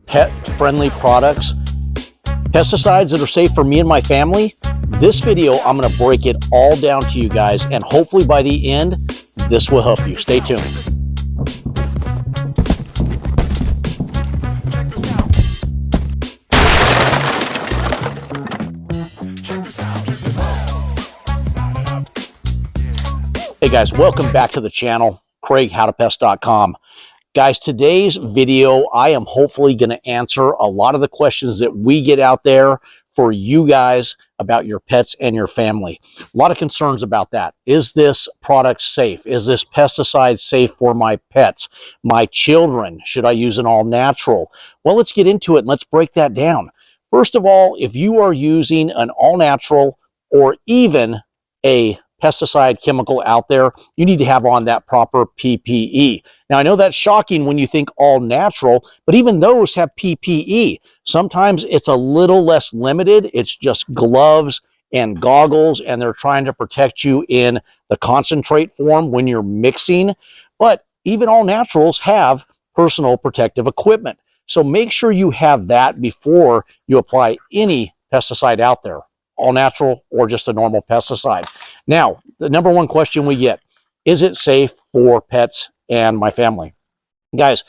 pet-friendly products, pesticides that are safe for me and my family. This video, I'm going to break it all down to you guys, and hopefully by the end, this will help you. Stay tuned. Hey guys, welcome back to the channel, Craig, howtopest.com. Guys, today's video, I am hopefully going to answer a lot of the questions that we get out there for you guys about your pets and your family. A lot of concerns about that. Is this product safe? Is this pesticide safe for my pets, my children? Should I use an all-natural? Well, let's get into it and let's break that down. First of all, if you are using an all-natural or even a pesticide chemical out there, you need to have on that proper PPE. Now, I know that's shocking when you think all natural, but even those have PPE. Sometimes it's a little less limited. It's just gloves and goggles, and they're trying to protect you in the concentrate form when you're mixing. But even all naturals have personal protective equipment. So make sure you have that before you apply any pesticide out there, all natural or just a normal pesticide. Now, the number one question we get, is it safe for pets and my family? Guys,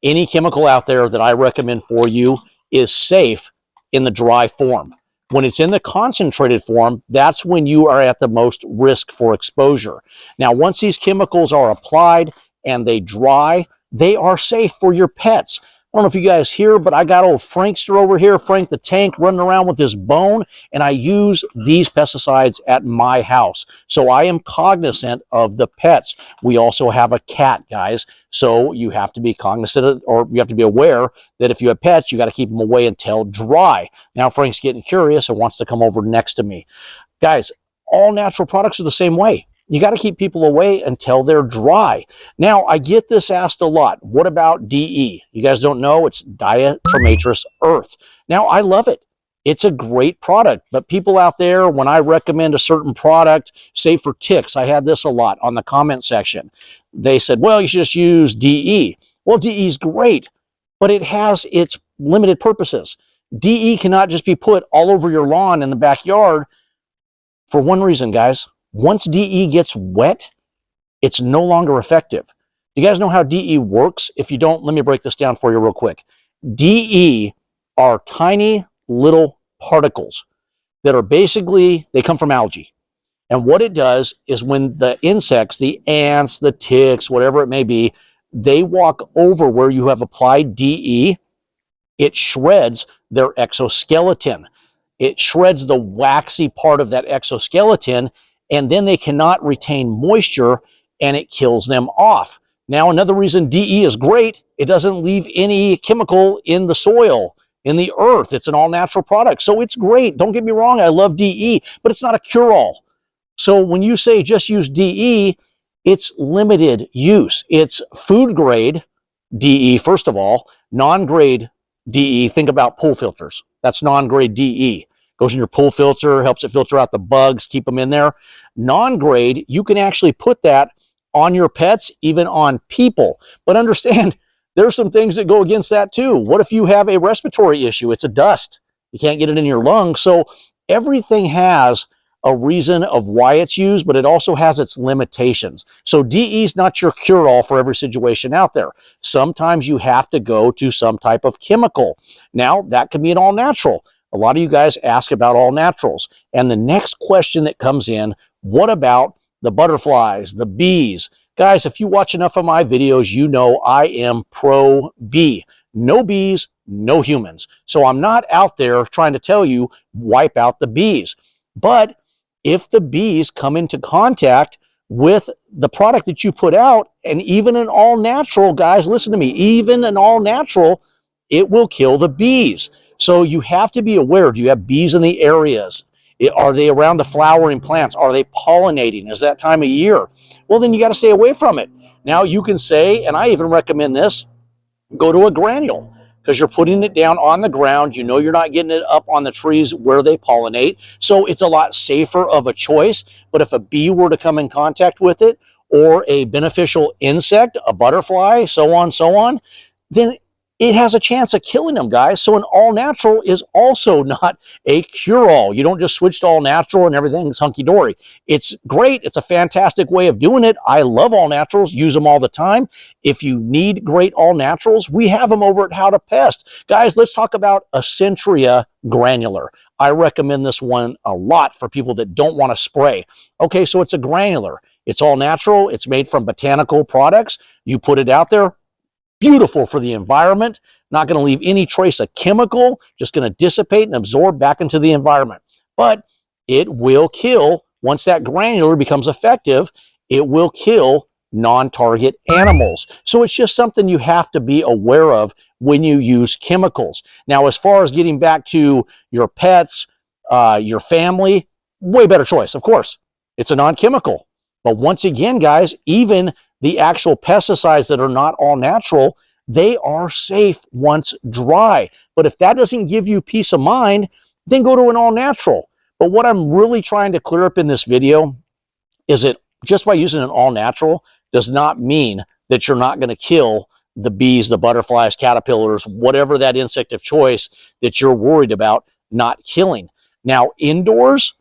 any chemical out there that I recommend for you is safe in the dry form. When it's in the concentrated form, that's when you are at the most risk for exposure. Now, once these chemicals are applied and they dry, they are safe for your pets. I don't know if you guys hear, but I got old Frankster over here, Frank the Tank, running around with his bone, and I use these pesticides at my house. So I am cognizant of the pets. We also have a cat, guys, so you have to be cognizant of, or you have to be aware that if you have pets, you got to keep them away until dry. Now Frank's getting curious and wants to come over next to me. Guys, all natural products are the same way. You got to keep people away until they're dry. Now, I get this asked a lot. What about DE? You guys don't know, it's Diatomaceous earth. Now, I love it. It's a great product, but people out there, when I recommend a certain product, say for ticks, I had this a lot on the comment section. They said, well, you should just use DE. Well, DE is great, but it has its limited purposes. DE cannot just be put all over your lawn in the backyard for one reason, guys. Once DE gets wet, it's no longer effective. You guys know how DE works? If you don't, let me break this down for you real quick. DE are tiny little particles that are basically, they come from algae. And what it does is when the insects, the ants, the ticks, whatever it may be, they walk over where you have applied DE, it shreds their exoskeleton. It shreds the waxy part of that exoskeleton, and then they cannot retain moisture, and it kills them off. Now, another reason DE is great, it doesn't leave any chemical in the soil, in the earth. It's an all-natural product, so it's great. Don't get me wrong, I love DE, but it's not a cure-all. So when you say just use DE, it's limited use. It's food-grade DE, first of all. Non-grade DE, think about pool filters. That's non-grade DE. Goes in your pool filter, helps it filter out the bugs, keep them in there. Non-grade, you can actually put that on your pets, even on people. But understand, there's some things that go against that too. What if you have a respiratory issue? It's a dust. You can't get it in your lungs. So everything has a reason of why it's used, but it also has its limitations. So DE is not your cure-all for every situation out there. Sometimes you have to go to some type of chemical. Now, that can be an all-natural. A lot of you guys ask about all naturals. And the next question that comes in, what about the butterflies, the bees? Guys, if you watch enough of my videos, you know I am pro-bee. No bees, no humans. So I'm not out there trying to tell you, wipe out the bees. But if the bees come into contact with the product that you put out, and even an all-natural, guys, listen to me, even an all-natural, it will kill the bees. So you have to be aware, do you have bees in the areas? Are they around the flowering plants? Are they pollinating? Is that time of year? Well, then you got to stay away from it. Now you can say, and I even recommend this, go to a granule, because you're putting it down on the ground. You know you're not getting it up on the trees where they pollinate. So it's a lot safer of a choice. But if a bee were to come in contact with it, or a beneficial insect, a butterfly, so on, then it has a chance of killing them, guys. So an all-natural is also not a cure-all. You don't just switch to all-natural and everything's hunky-dory. It's great. It's a fantastic way of doing it. I love all-naturals, use them all the time. If you need great all-naturals, we have them over at How to Pest. Guys, let's talk about Centria Granular. I recommend this one a lot for people that don't want to spray. Okay, so it's a granular. It's all natural. It's made from botanical products. You put it out there, beautiful for the environment, not going to leave any trace of chemical, just going to dissipate and absorb back into the environment. But it will kill, once that granular becomes effective, it will kill non-target animals. So it's just something you have to be aware of when you use chemicals. Now, as far as getting back to your pets, your family, way better choice, of course. It's a non-chemical. But once again, guys, even the actual pesticides that are not all natural, they are safe once dry. But if that doesn't give you peace of mind, then go to an all natural. But what I'm really trying to clear up in this video is that just by using an all natural does not mean that you're not going to kill the bees, the butterflies, caterpillars, whatever that insect of choice that you're worried about not killing. Now, indoors,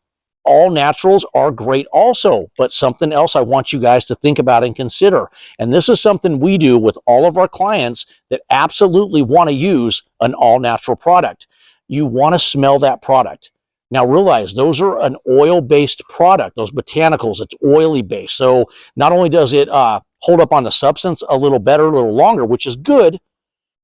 all naturals are great also, but something else I want you guys to think about and consider. And this is something we do with all of our clients that absolutely want to use an all natural product. You want to smell that product. Now realize those are an oil-based product, those botanicals, it's oily based. So not only does it hold up on the substance a little better, a little longer, which is good,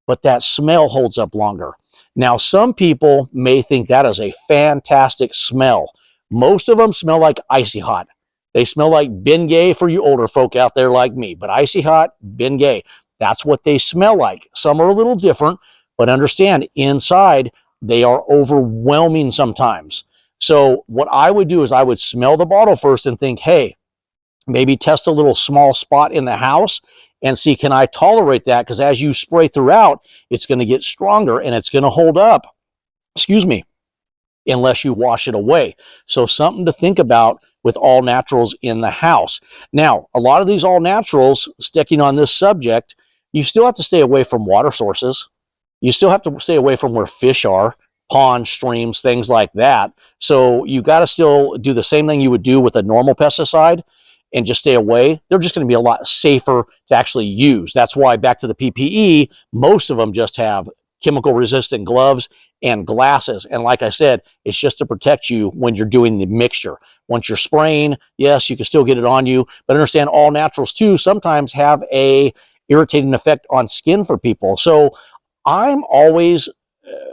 but that smell holds up longer. Now, some people may think that is a fantastic smell. Most of them smell like icy hot. They smell like Bengay for you older folk out there like me, but icy hot, Bengay. That's what they smell like. Some are a little different, but understand inside they are overwhelming sometimes. So what I would do is I would smell the bottle first and think, hey, maybe test a little small spot in the house and see, can I tolerate that? Because as you spray throughout, it's going to get stronger and it's going to hold up, excuse me, unless you wash it away. So something to think about with all naturals in the house. Now, a lot of these all naturals, sticking on this subject, you still have to stay away from water sources. You still have to stay away from where fish are, ponds, streams, things like that. So you got to still do the same thing you would do with a normal pesticide and just stay away. They're just going to be a lot safer to actually use. That's why, back to the PPE, most of them just have chemical resistant gloves and glasses. And like I said, it's just to protect you when you're doing the mixture. Once you're spraying, yes, you can still get it on you, but understand all naturals too sometimes have a irritating effect on skin for people. So I'm always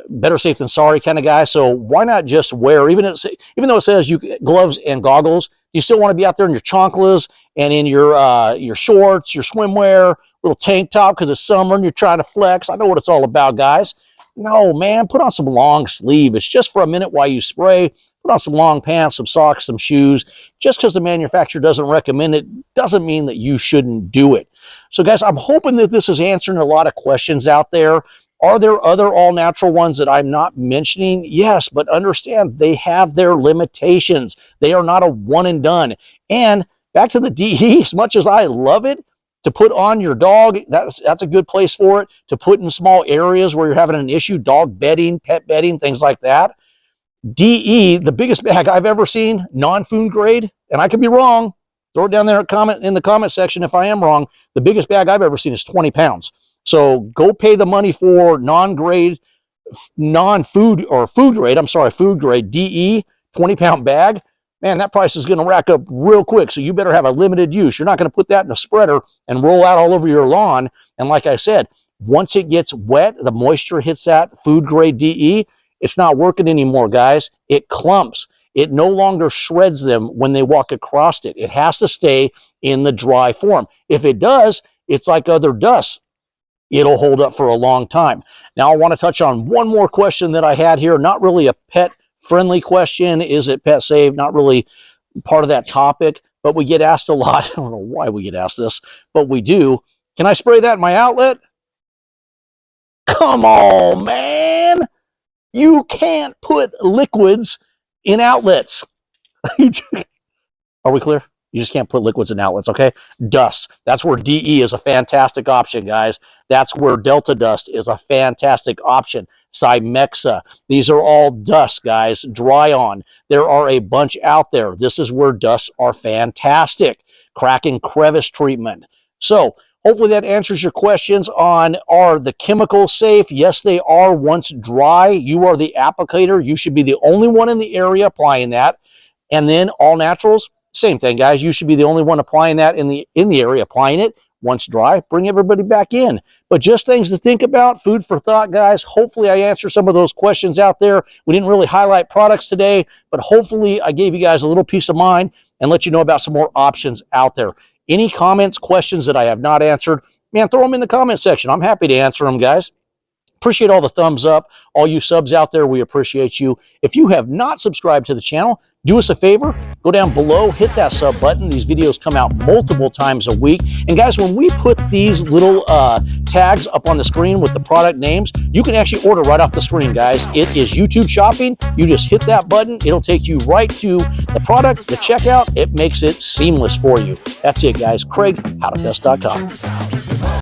better safe than sorry kind of guy. So why not just wear, even though it says you gloves and goggles, you still want to be out there in your chanclas and in your shorts, your swimwear, little tank top because it's summer and you're trying to flex. I know what it's all about, guys. No, man, put on some long sleeve. It's just for a minute while you spray. Put on some long pants, some socks, some shoes. Just because the manufacturer doesn't recommend it doesn't mean that you shouldn't do it. So, guys, I'm hoping that this is answering a lot of questions out there. Are there other all-natural ones that I'm not mentioning? Yes, but understand they have their limitations. They are not a one and done. And back to the DE, as much as I love it, to put on your dog, that's a good place for it. To put in small areas where you're having an issue, dog bedding, pet bedding, things like that. DE, the biggest bag I've ever seen, non-food grade, and I could be wrong. Throw it down there in the comment section if I am wrong. The biggest bag I've ever seen is 20 pounds. So go pay the money for non-grade, non-food, or food grade, food grade DE, 20-pound bag. Man, that price is going to rack up real quick, so you better have a limited use. You're not going to put that in a spreader and roll out all over your lawn. And like I said, once it gets wet, the moisture hits that food grade DE, it's not working anymore, guys. It clumps. It no longer shreds them when they walk across it. It has to stay in the dry form. If it does, it's like other dust. It'll hold up for a long time. Now, I want to touch on one more question that I had here. Not really a pet-friendly question. Is it pet safe? Not really part of that topic, but we get asked a lot. I don't know why we get asked this, but we do. Can I spray that in my outlet? Come on, man. You can't put liquids in outlets. Are we clear? You just can't put liquids in outlets, okay? Dust. That's where DE is a fantastic option, guys. That's where Delta Dust is a fantastic option. Cymexa. These are all dust, guys. Dry on. There are a bunch out there. This is where dusts are fantastic. Crack and crevice treatment. So hopefully that answers your questions on, are the chemicals safe? Yes, they are. Once dry, you are the applicator. You should be the only one in the area applying that. And then all naturals, same thing, guys. You should be the only one applying that in the area, applying it. Once dry, bring everybody back in. But just things to think about, food for thought, guys. Hopefully I answered some of those questions out there. We didn't really highlight products today, but hopefully I gave you guys a little peace of mind and let you know about some more options out there. Any comments, questions that I have not answered, man, throw them in the comment section. I'm happy to answer them, guys. Appreciate all the thumbs up. All you subs out there, we appreciate you. If you have not subscribed to the channel, do us a favor, go down below, hit that sub button. These videos come out multiple times a week. And guys, when we put these little tags up on the screen with the product names, you can actually order right off the screen, guys. It is YouTube shopping. You just hit that button. It'll take you right to the product, the checkout. It makes it seamless for you. That's it, guys. Craig, howtopest.com.